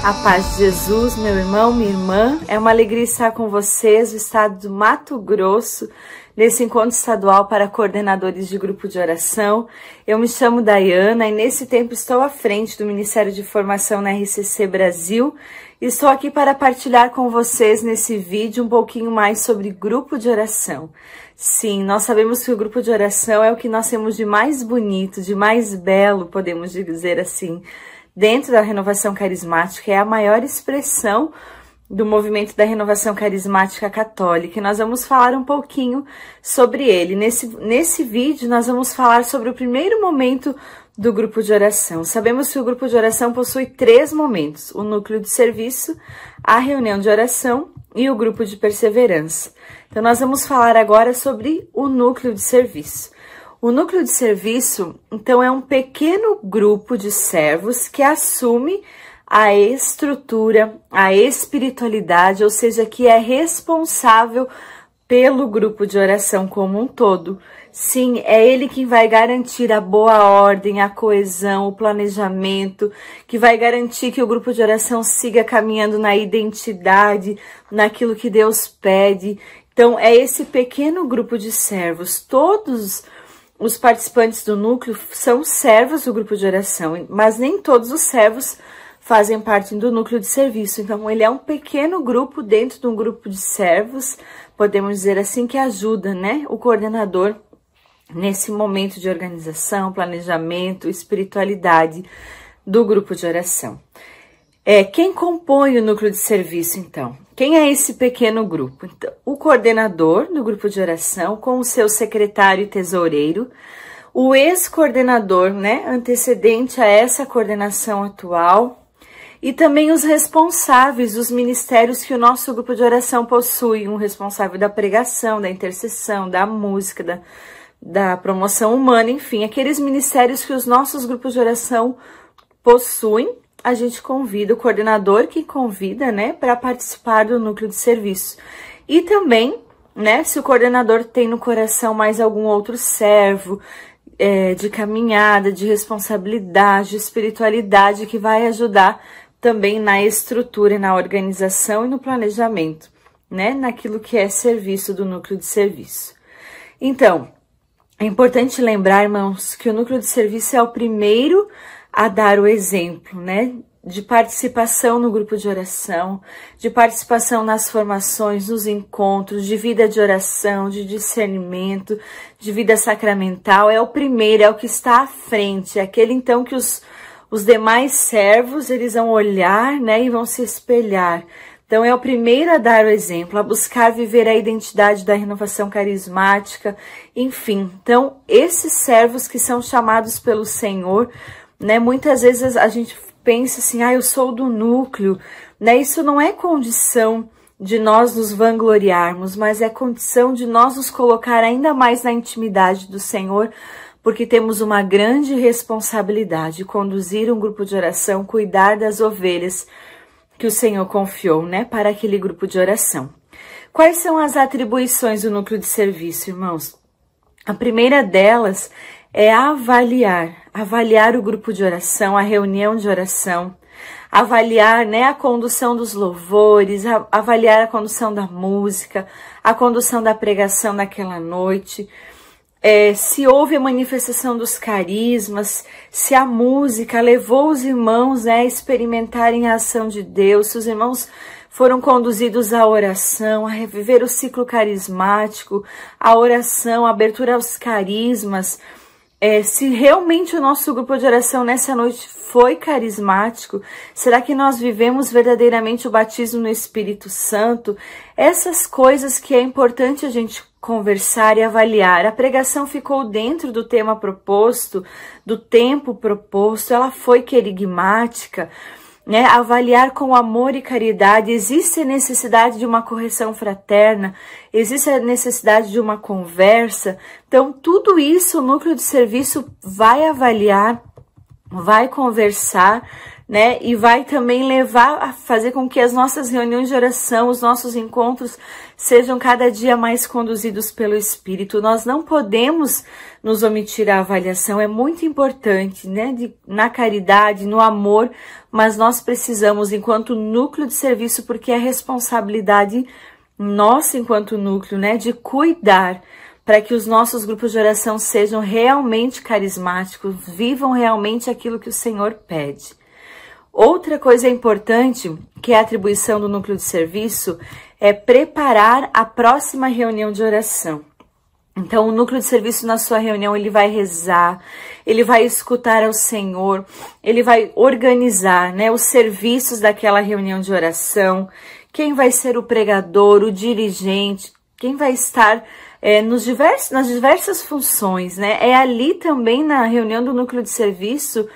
A paz de Jesus, meu irmão, minha irmã, é uma alegria estar com vocês do estado do Mato Grosso, nesse encontro estadual para coordenadores de grupo de oração. Eu me chamo Dayana e nesse tempo estou à frente do Ministério de Formação na RCC Brasil. Estou aqui para partilhar com vocês nesse vídeo um pouquinho mais sobre grupo de oração. Sim, nós sabemos que o grupo de oração é o que nós temos de mais bonito, de mais belo, podemos dizer assim, dentro da renovação carismática. É a maior expressão do movimento da renovação carismática católica. E nós vamos falar um pouquinho sobre ele. Nesse vídeo, nós vamos falar sobre o primeiro momento do grupo de oração. Sabemos que o grupo de oração possui 3 momentos: o núcleo de serviço, a reunião de oração e o grupo de perseverança. Então, nós vamos falar agora sobre o núcleo de serviço. O núcleo de serviço, então, é um pequeno grupo de servos que assume a estrutura, a espiritualidade, ou seja, que é responsável pelo grupo de oração como um todo. Sim, é ele quem vai garantir a boa ordem, a coesão, o planejamento, que vai garantir que o grupo de oração siga caminhando na identidade, naquilo que Deus pede. Então, é esse pequeno grupo de servos. Todos os participantes do núcleo são servos do grupo de oração, mas nem todos os servos fazem parte do núcleo de serviço. Então, ele é um pequeno grupo dentro de um grupo de servos, podemos dizer assim, que ajuda, né, o coordenador nesse momento de organização, planejamento, espiritualidade do grupo de oração. Quem compõe o núcleo de serviço, então? Quem é esse pequeno grupo? Então, o coordenador do grupo de oração, com o seu secretário e tesoureiro, o ex-coordenador, né, antecedente a essa coordenação atual, e também os responsáveis dos ministérios que o nosso grupo de oração possui, um responsável da pregação, da intercessão, da música, da promoção humana, enfim, aqueles ministérios que os nossos grupos de oração possuem. A gente convida o coordenador que convida, né, para participar do núcleo de serviço. E também, né, se o coordenador tem no coração mais algum outro servo de caminhada, de responsabilidade, de espiritualidade, que vai ajudar também na estrutura, na organização e no planejamento, né, naquilo que é serviço do núcleo de serviço. Então, é importante lembrar, irmãos, que o núcleo de serviço é o primeiro a dar o exemplo, né, de participação no grupo de oração, de participação nas formações, nos encontros, de vida de oração, de discernimento, de vida sacramental. É o primeiro, é o que está à frente, é aquele então que os demais servos, eles vão olhar, né, e vão se espelhar. Então, é o primeiro a dar o exemplo, a buscar viver a identidade da renovação carismática, enfim. Então, esses servos que são chamados pelo Senhor, né, muitas vezes a gente pensa assim, eu sou do núcleo, né, isso não é condição de nós nos vangloriarmos, mas é condição de nós nos colocar ainda mais na intimidade do Senhor, porque temos uma grande responsabilidade, conduzir um grupo de oração, cuidar das ovelhas que o Senhor confiou, né, para aquele grupo de oração. Quais são as atribuições do núcleo de serviço, irmãos? A primeira delas é avaliar o grupo de oração, a reunião de oração, avaliar, né, a condução dos louvores, avaliar a condução da música, a condução da pregação naquela noite, se houve a manifestação dos carismas, se a música levou os irmãos, né, a experimentarem a ação de Deus, se os irmãos foram conduzidos à oração, a reviver o ciclo carismático, a oração, a abertura aos carismas, se realmente o nosso grupo de oração nessa noite foi carismático, será que nós vivemos verdadeiramente o batismo no Espírito Santo? Essas coisas que é importante a gente conversar e avaliar. A pregação ficou dentro do tema proposto, do tempo proposto, ela foi querigmática, né? Avaliar com amor e caridade. Existe a necessidade de uma correção fraterna, existe a necessidade de uma conversa. Então, tudo isso o núcleo de serviço vai avaliar, vai conversar, né? E vai também levar a fazer com que as nossas reuniões de oração, os nossos encontros sejam cada dia mais conduzidos pelo Espírito. Nós não podemos nos omitir a avaliação, é muito importante, né? Na caridade, no amor, mas nós precisamos, enquanto núcleo de serviço, porque é responsabilidade nossa enquanto núcleo, né? De cuidar para que os nossos grupos de oração sejam realmente carismáticos, vivam realmente aquilo que o Senhor pede. Outra coisa importante, que é a atribuição do núcleo de serviço, é preparar a próxima reunião de oração. Então, o núcleo de serviço na sua reunião, ele vai rezar, ele vai escutar ao Senhor, ele vai organizar, né, os serviços daquela reunião de oração, quem vai ser o pregador, o dirigente, quem vai estar nas diversas funções, né? É ali também na reunião do núcleo de serviço,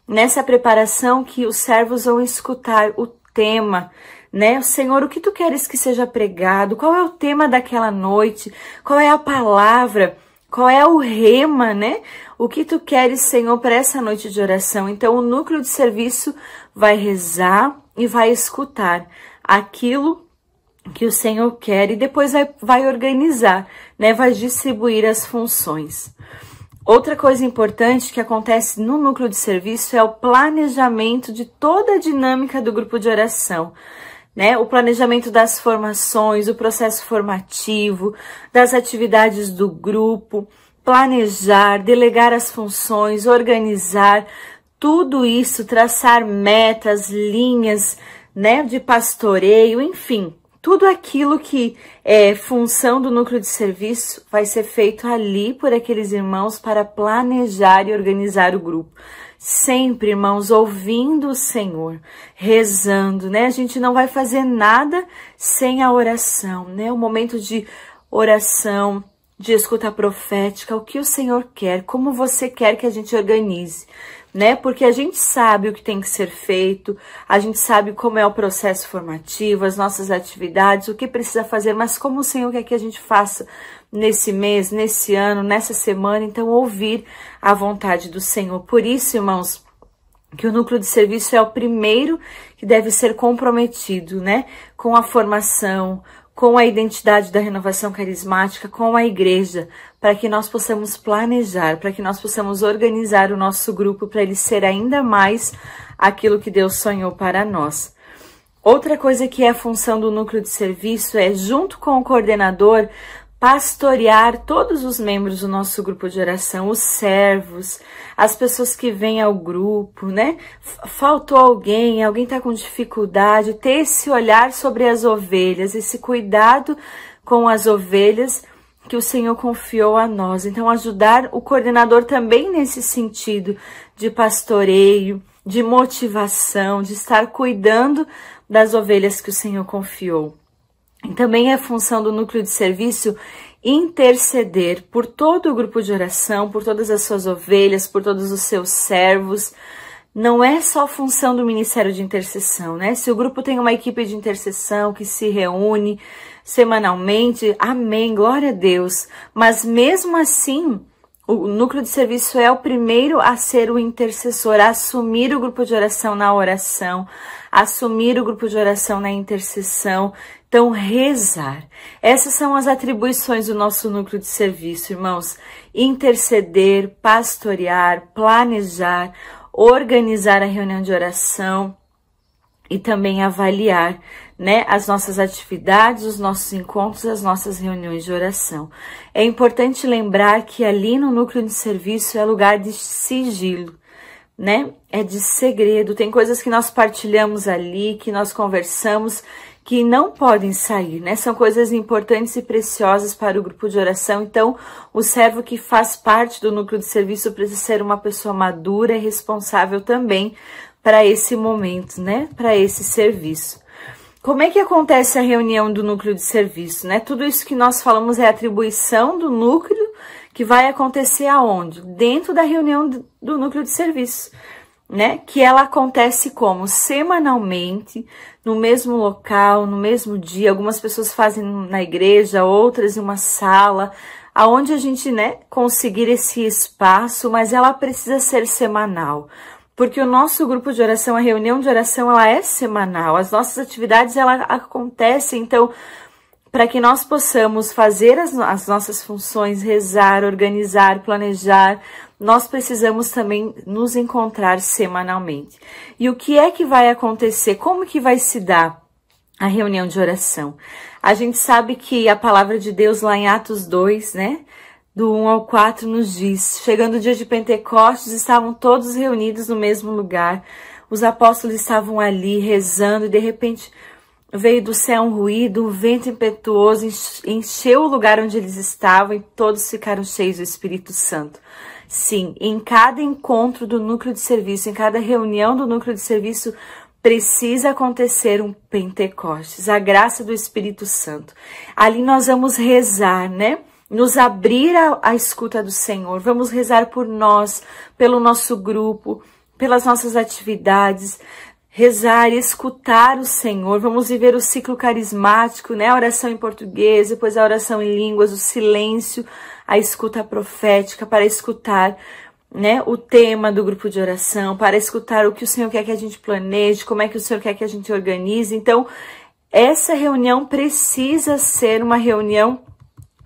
nessa preparação, que os servos vão escutar o tema, né? Senhor, o que tu queres que seja pregado? Qual é o tema daquela noite? Qual é a palavra? Qual é o rema, né? O que tu queres, Senhor, para essa noite de oração? Então, o núcleo de serviço vai rezar e vai escutar aquilo que o Senhor quer e depois vai organizar, né? Vai distribuir as funções. Outra coisa importante que acontece no núcleo de serviço é o planejamento de toda a dinâmica do grupo de oração, né? O planejamento das formações, o processo formativo, das atividades do grupo, planejar, delegar as funções, organizar, tudo isso, traçar metas, linhas, né, de pastoreio, enfim, tudo aquilo que é função do núcleo de serviço vai ser feito ali por aqueles irmãos para planejar e organizar o grupo. Sempre, irmãos, ouvindo o Senhor, rezando, né? A gente não vai fazer nada sem a oração, né? O momento de oração, de escuta profética, o que o Senhor quer, como você quer que a gente organize, né? Porque a gente sabe o que tem que ser feito, a gente sabe como é o processo formativo, as nossas atividades, o que precisa fazer, mas como o Senhor quer que a gente faça nesse mês, nesse ano, nessa semana, então ouvir a vontade do Senhor. Por isso, irmãos, que o núcleo de serviço é o primeiro que deve ser comprometido, né? Com a formação, com a identidade da renovação carismática, com a igreja, para que nós possamos planejar, para que nós possamos organizar o nosso grupo, para ele ser ainda mais aquilo que Deus sonhou para nós. Outra coisa que é função do núcleo de serviço é, junto com o coordenador, pastorear todos os membros do nosso grupo de oração, os servos, as pessoas que vêm ao grupo, né? Faltou alguém está com dificuldade, ter esse olhar sobre as ovelhas, esse cuidado com as ovelhas que o Senhor confiou a nós. Então, ajudar o coordenador também nesse sentido de pastoreio, de motivação, de estar cuidando das ovelhas que o Senhor confiou. E também é função do núcleo de serviço interceder por todo o grupo de oração, por todas as suas ovelhas, por todos os seus servos. Não é só função do Ministério de Intercessão, né? Se o grupo tem uma equipe de intercessão que se reúne semanalmente, amém, glória a Deus. Mas mesmo assim, o núcleo de serviço é o primeiro a ser o intercessor, a assumir o grupo de oração na oração, assumir o grupo de oração na intercessão. Então, rezar. Essas são as atribuições do nosso núcleo de serviço, irmãos. Interceder, pastorear, planejar, organizar a reunião de oração e também avaliar, né, as nossas atividades, os nossos encontros, as nossas reuniões de oração. É importante lembrar que ali no núcleo de serviço é lugar de sigilo, né? É de segredo. Tem coisas que nós partilhamos ali, que nós conversamos, que não podem sair, né? São coisas importantes e preciosas para o grupo de oração. Então, o servo que faz parte do núcleo de serviço precisa ser uma pessoa madura e responsável também para esse momento, né? Para esse serviço. Como é que acontece a reunião do núcleo de serviço, né? Tudo isso que nós falamos é atribuição do núcleo, que vai acontecer aonde? Dentro da reunião do núcleo de serviço, né? Que ela acontece como? Semanalmente, no mesmo local, no mesmo dia. Algumas pessoas fazem na igreja, outras em uma sala, aonde a gente, né, conseguir esse espaço, mas ela precisa ser semanal. porque o nosso grupo de oração, a reunião de oração, ela é semanal. As nossas atividades, ela acontecem, então, para que nós possamos fazer as nossas funções, rezar, organizar, planejar, nós precisamos também nos encontrar semanalmente. E o que é que vai acontecer? Como que vai se dar a reunião de oração? A gente sabe que a palavra de Deus lá em Atos 2, né? Do 1 ao 4 nos diz, chegando o dia de Pentecostes, estavam todos reunidos no mesmo lugar. Os apóstolos estavam ali rezando e de repente veio do céu um ruído, um vento impetuoso, encheu o lugar onde eles estavam e todos ficaram cheios do Espírito Santo. Sim, em cada encontro do núcleo de serviço, em cada reunião do núcleo de serviço, precisa acontecer um Pentecostes, a graça do Espírito Santo. Ali nós vamos rezar, né? Nos abrir à escuta do Senhor. Vamos rezar por nós, pelo nosso grupo, pelas nossas atividades. Rezar e escutar o Senhor. Vamos viver o ciclo carismático, né? A oração em português, depois a oração em línguas, o silêncio, a escuta profética, para escutar, né, o tema do grupo de oração, para escutar o que o Senhor quer que a gente planeje, como é que o Senhor quer que a gente organize. Então, essa reunião precisa ser uma reunião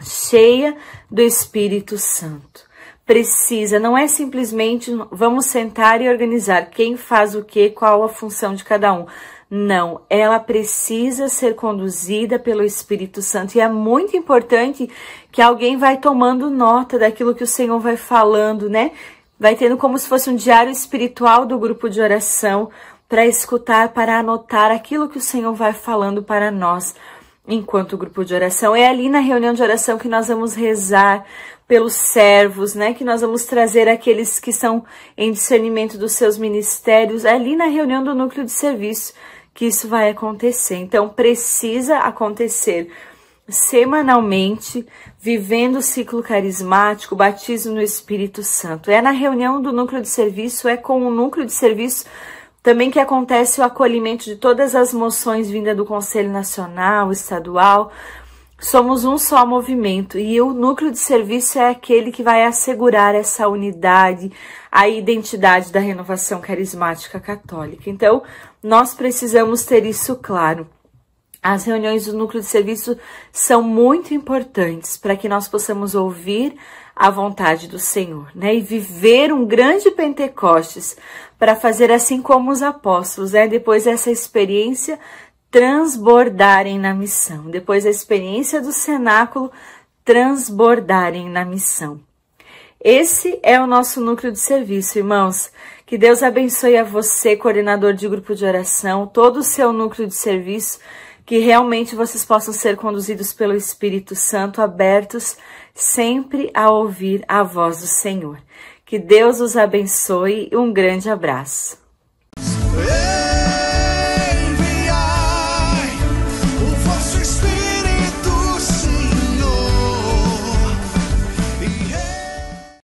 cheia do Espírito Santo. Precisa, não é simplesmente vamos sentar e organizar quem faz o quê, qual a função de cada um. Não, ela precisa ser conduzida pelo Espírito Santo. E é muito importante que alguém vai tomando nota daquilo que o Senhor vai falando, né? Vai tendo como se fosse um diário espiritual do grupo de oração para escutar, para anotar aquilo que o Senhor vai falando para nós enquanto grupo de oração. É ali na reunião de oração que nós vamos rezar pelos servos, né? Que nós vamos trazer aqueles que são em discernimento dos seus ministérios. É ali na reunião do núcleo de serviço que isso vai acontecer. Então, precisa acontecer semanalmente, vivendo o ciclo carismático, batismo no Espírito Santo. É na reunião do núcleo de serviço, é com o núcleo de serviço também que acontece o acolhimento de todas as moções vindas do Conselho Nacional, Estadual. Somos um só movimento e o núcleo de serviço é aquele que vai assegurar essa unidade, a identidade da renovação carismática católica. Então, nós precisamos ter isso claro. As reuniões do núcleo de serviço são muito importantes para que nós possamos ouvir a vontade do Senhor, né? E viver um grande Pentecostes para fazer assim como os apóstolos, né? Depois dessa experiência, transbordarem na missão. Depois da experiência do cenáculo, transbordarem na missão. Esse é o nosso núcleo de serviço, irmãos. Que Deus abençoe a você, coordenador de grupo de oração, todo o seu núcleo de serviço, que realmente vocês possam ser conduzidos pelo Espírito Santo, abertos sempre a ouvir a voz do Senhor. Que Deus os abençoe e um grande abraço.